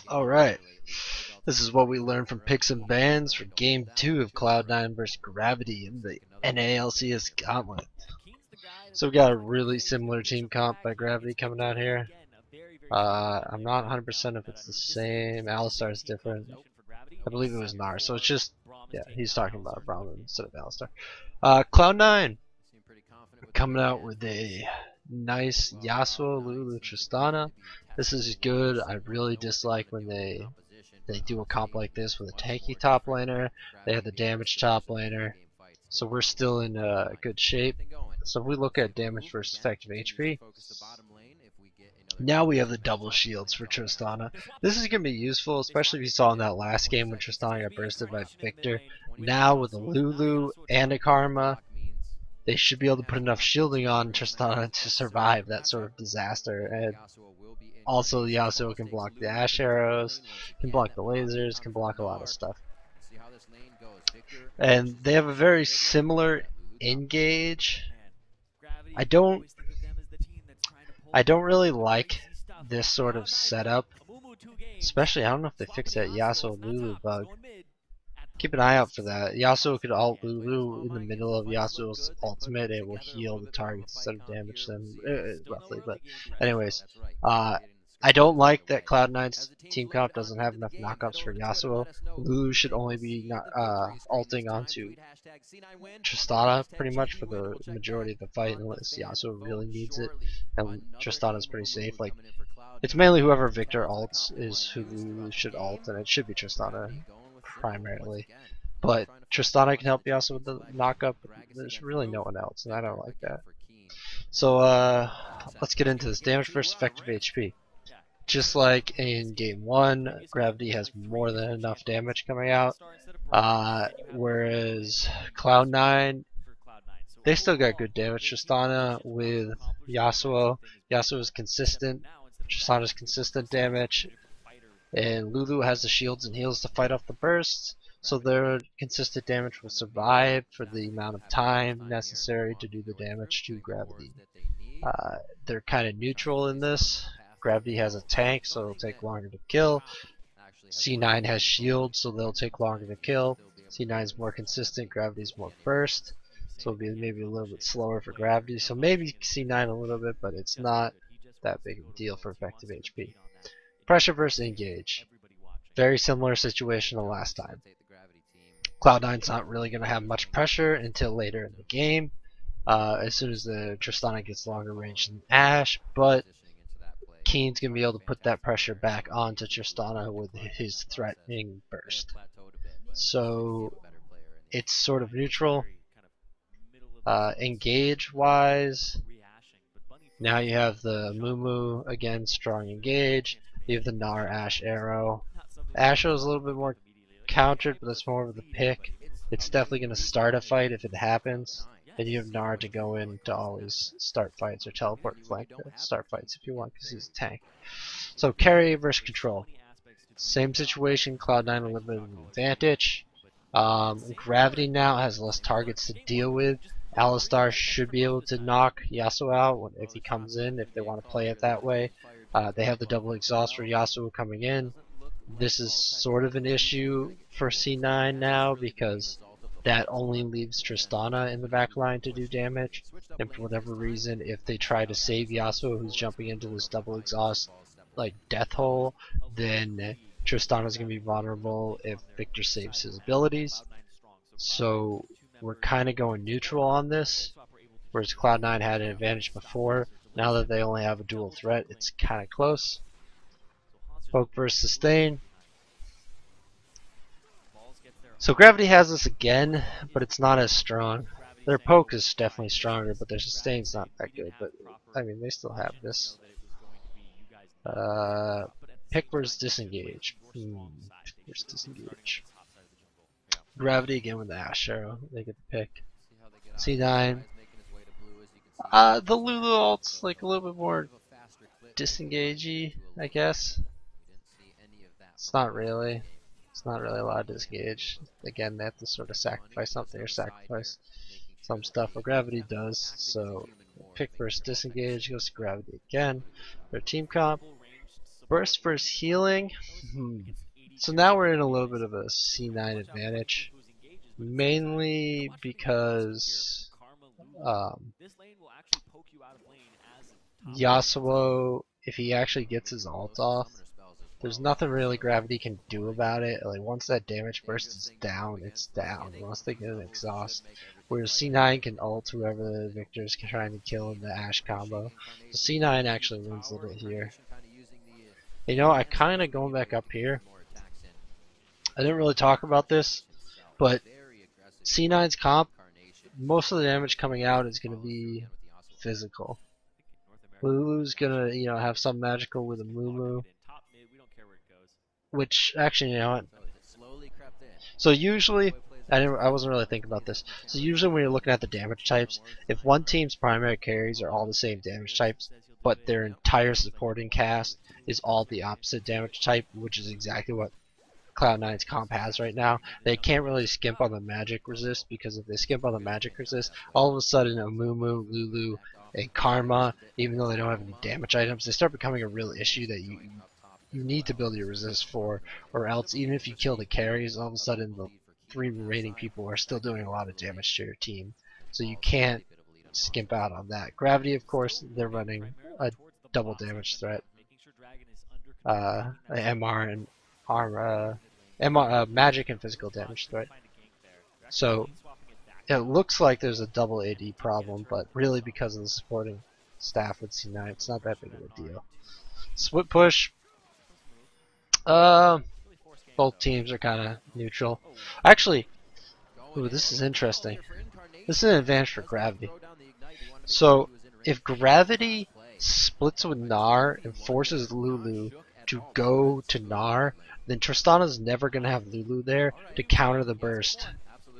Alright, this is what we learned from picks and bans for Game 2 of Cloud9 vs Gravity in the NALCS Gauntlet. So we got a really similar team comp by Gravity coming out here. I'm not 100% if it's the same. Alistar is different. I believe it was Nar, so it's just, yeah, he's talking about Brahmin instead of Alistar. Cloud9 coming out with a nice Yasuo, Lulu, Tristana. This is good. I really dislike when they do a comp like this with a tanky top laner. They have the damage top laner. So we're still in good shape. So if we look at damage versus effective HP, now we have the double shields for Tristana. This is going to be useful, especially if you saw in that last game when Tristana got bursted by Victor. Now with a Lulu and a Karma, they should be able to put enough shielding on Tristana to survive that sort of disaster. And also Yasuo can block the Ash arrows, can block the lasers, can block a lot of stuff. And they have a very similar engage. I don't really like this sort of setup. Especially, I don't know if they fixed that Yasuo Lulu bug. Keep an eye out for that. Yasuo could ult Lulu in the middle of Yasuo's ultimate. It will heal the targets instead of damage them, roughly. But anyways, I don't like that Cloud9's team comp doesn't have enough knockups for Yasuo. Lulu should only be ulting onto Tristana pretty much for the majority of the fight unless Yasuo really needs it. And Tristana's pretty safe. Like, it's mainly whoever Victor ults is who Lulu should ult, and it should be Tristana primarily. But Tristana can help Yasuo with the knockup. There's really no one else, and I don't like that. So let's get into this. Damage versus effective HP. Just like in game 1, Gravity has more than enough damage coming out, whereas Cloud9, they still got good damage. Tristana with Yasuo is consistent, Tristana's consistent damage, and Lulu has the shields and heals to fight off the bursts, so their consistent damage will survive for the amount of time necessary to do the damage to Gravity. They're kind of neutral in this. Gravity has a tank, so it'll take longer to kill. C9 has shield, so they'll take longer to kill. C9 is more consistent, Gravity's more burst, so it'll be maybe a little bit slower for Gravity. So maybe C9 a little bit, but it's not that big of a deal for effective HP. Pressure versus engage. Very similar situation to last time. Cloud9's not really going to have much pressure until later in the game, as soon as the Tristana gets longer range than Ash, but Keen's going to be able to put that pressure back onto Tristana with his threatening burst. So it's sort of neutral. Engage wise, now you have the Mumu, again, strong engage. You have the Gnar Ash arrow. Asho is a little bit more countered, but that's more of the pick. It's definitely going to start a fight if it happens. And you have Gnar to go in to always start fights or teleport flank to start fights if you want, because he's a tank. So carry versus control. Same situation, Cloud9 a little bit of an advantage. Gravity now has less targets to deal with. Alistar should be able to knock Yasuo out if he comes in, if they want to play it that way. They have the double exhaust for Yasuo coming in. This is sort of an issue for C9 now because that only leaves Tristana in the back line to do damage, and for whatever reason, if they try to save Yasuo who's jumping into this double exhaust like death hole, then Tristana's going to be vulnerable if Victor saves his abilities. So we're kind of going neutral on this, whereas Cloud9 had an advantage before. Now that they only have a dual threat, it's kind of close. Poke versus sustain. So Gravity has this again, but it's not as strong. Their poke is definitely stronger, but their sustain's not that good. But I mean, they still have this. Pick versus disengage. Pick versus disengage. Gravity again with the Ash arrow. They get the pick. C9. The Lulu ult's like a little bit more disengagey, I guess. It's not really. It's not really a lot of disengage. Again, they have to sort of sacrifice something or sacrifice some stuff. What Gravity does. So pick versus disengage goes to Gravity again. Their team comp. Burst versus healing. So now we're in a little bit of a C9 advantage, mainly because Yasuo, if he actually gets his ult off, there's nothing really Gravity can do about it. Like once that damage burst is down, it's down. Unless they get an exhaust. Whereas C9 can ult whoever the victor's trying to kill in the Ashe combo. So C9 actually wins a little bit here. You know, I kind of going back up here. I didn't really talk about this, but C9's comp, most of the damage coming out is going to be physical. Lulu's gonna, have some magical with a Mumu, which actually, what? So usually, I wasn't really thinking about this. So usually when you're looking at the damage types, if one team's primary carries are all the same damage types, but their entire supporting cast is all the opposite damage type, which is exactly what Cloud9's comp has right now, they can't really skimp on the magic resist, because if they skimp on the magic resist, all of a sudden a Mumu, Lulu, and Karma, even though they don't have any damage items, they start becoming a real issue that you need to build your resist for, or else even if you kill the carries, all of a sudden the 3 remaining people are still doing a lot of damage to your team. So you can't skimp out on that. Gravity, of course, they're running a double damage threat. MR and armor, magic and physical damage threat. So it looks like there's a double AD problem, but really because of the supporting staff with C9, it's not that big of a deal. Split push. Both teams are kind of neutral. Actually, ooh, this is interesting. This is an advantage for Gravity. So if Gravity splits with Gnar and forces Lulu to go to Gnar, then Tristana's never going to have Lulu there to counter the burst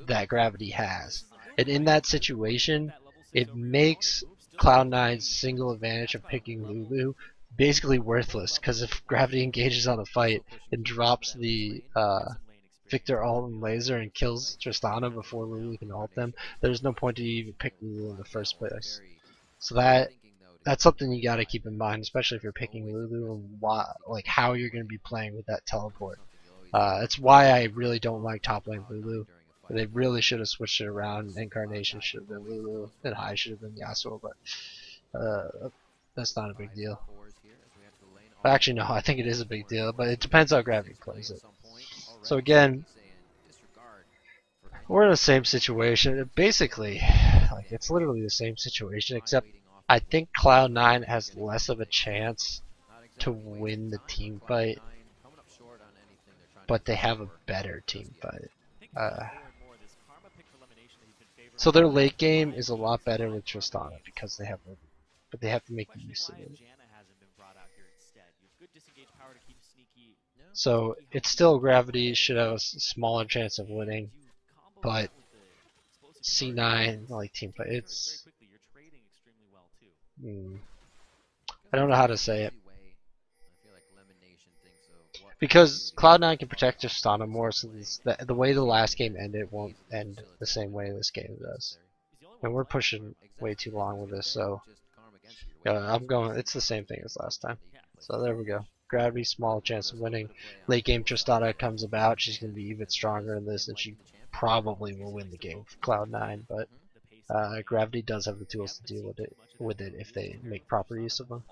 that Gravity has. And in that situation, it makes Cloud9's single advantage of picking Lulu basically worthless, because if Gravity engages on a fight and drops the Victor ult and laser and kills Tristana before Lulu can ult them, there's no point to even pick Lulu in the first place. So that's something you got to keep in mind, especially if you're picking Lulu and like how you're going to be playing with that teleport. That's why I really don't like top lane Lulu. They really should have switched it around. Incarnation should have been Lulu, and High should have been Yasuo, but that's not a big deal. Actually, no, I think it is a big deal, but it depends how Gravity plays it. So again, we're in the same situation. Basically, like it's literally the same situation, except I think Cloud9 has less of a chance to win the team fight, but they have a better team fight. So their late game is a lot better with Tristana because they have, but they have to make use of it. So it's still Gravity should have a smaller chance of winning, but C9 like team fight, it's I don't know how to say it, because Cloud9 can protect Tristana more, so the way the last game ended won't end the same way this game does. And we're pushing way too long with this, so I'm going. It's the same thing as last time. So there we go. Gravity, small chance of winning. Late game Tristana comes about. She's going to be even stronger in this, and she probably will win the game with Cloud9. But Gravity does have the tools to deal with it if they make proper use of them.